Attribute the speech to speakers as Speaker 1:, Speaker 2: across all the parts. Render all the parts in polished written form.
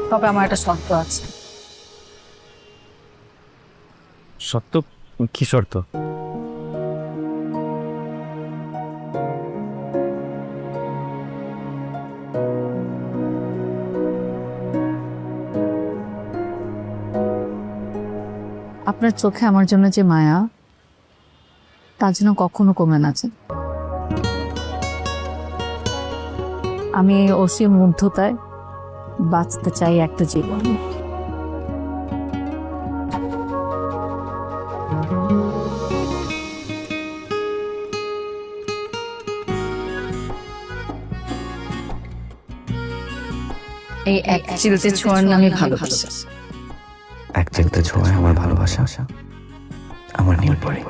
Speaker 1: তবে আমার একটা শর্ত আছে।
Speaker 2: শর্ত? কি শর্ত?
Speaker 1: আপনার চোখে আমার জন্য যে মায়া, তা যেন কখনো কমে না যায়। আমি এই অসীম মুগ্ধতায় বাঁচতে চাই একটা জীবন। এই এক চিলতে ছোঁয়ার নামে ভালোবাসা।
Speaker 3: এক চিলতে ছোঁয়ায় আমার ভালোবাসা, আমার নীল পরি।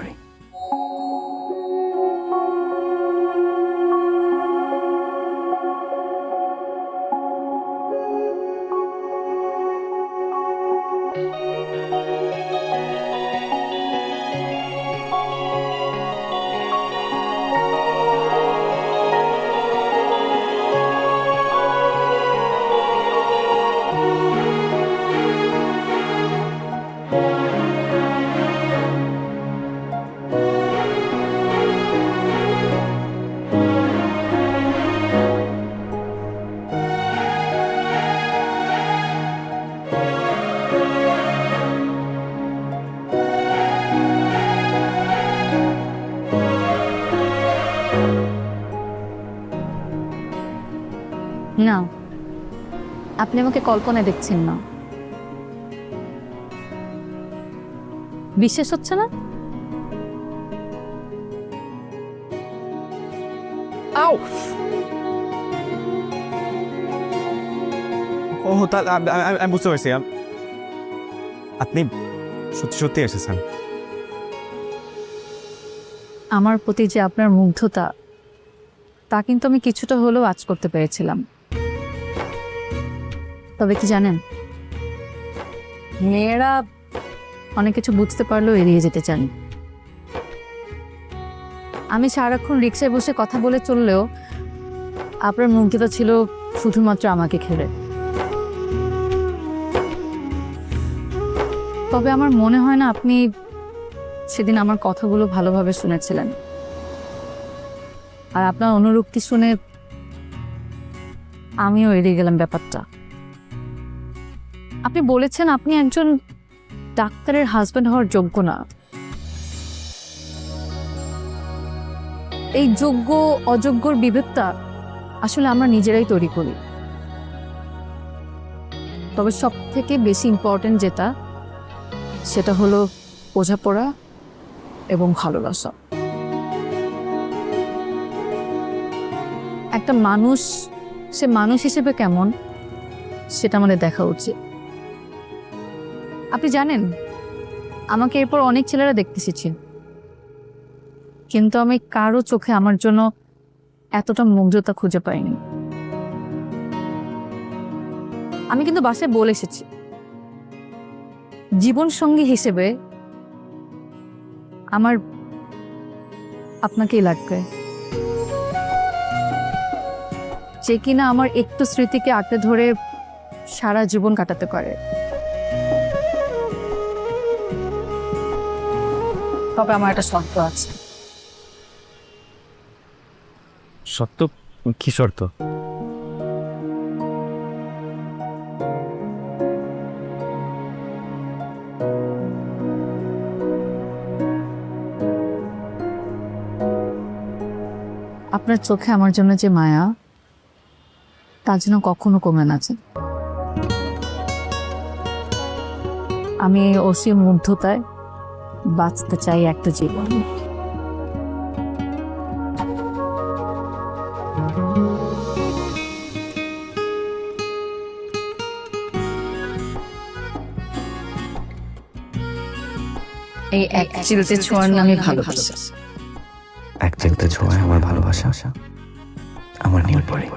Speaker 1: না, আপনি আমাকে কল্পনায় দেখছেন না। বিশ্বাস হচ্ছে না?
Speaker 2: ও তাহলে আমি বুঝতে পারছি। আপনি সত্যি সত্যি এসেছেন।
Speaker 1: আমার প্রতি যে আপনার মুগ্ধতা, তা কিন্তু আমি কিছুটা হলেও আঁচ করতে পেরেছিলাম। তবে কি জানেন, মেয়েরা অনেক কিছু বুঝতে পারলেও এড়িয়ে যেতে চান। আমি সারাক্ষণ রিক্সায় বসে কথা বলে চললেও আপনার মুগ্ধতা ছিল শুধুমাত্র আমাকে ঘিরে। তবে আমার মনে হয় না আপনি সেদিন আমার কথাগুলো ভালোভাবে শুনেছিলেন। আর আপনার অনুরক্তি শুনে আমিও এড়িয়ে গেলাম ব্যাপারটা। আপনি বলেছেন আপনি একজন ডাক্তারের হাজবেন্ড হওয়ার যোগ্য না। এই যোগ্য অযোগ্যর বিভেদটা আসলে আমরা নিজেরাই তৈরি করি। তবে সব থেকে বেশি ইম্পর্টেন্ট যেটা, সেটা হলো বোঝাপড়া এবং ভালোবাসা। একটা মানুষ, সে মানুষ হিসেবে কেমন, সেটা আমাদের দেখা উচিত। আপনি জানেন, আমাকে এরপর অনেক ছেলেরা দেখতে এসেছে, কিন্তু আমি কারো চোখে আমার জন্য এতটা মুগ্ধতা খুঁজে পাইনি। আমি কিন্তু বাসায় বলে এসেছি, জীবন সঙ্গী হিসেবে আমার আপনাকেই লাগবে, যে কিনা আমার একটু স্মৃতিকে আঁকড়ে ধরে সারা জীবন কাটাতে পারে। তবে আমার একটা শর্ত আছে।
Speaker 2: শর্ত? কি শর্ত?
Speaker 1: আপনার চোখে আমার জন্য যে মায়া, তা যেন কখনো কমে না যায়। আমি এই অসীম মুগ্ধতায় বাঁচতে চাই একটা জীবন। এই এক চিলতে ছোঁয়ার নামে ভালোবাসা।
Speaker 3: এক চিলতে ছোঁয়ায় আমার ভালোবাসা, আমার নীল পরি।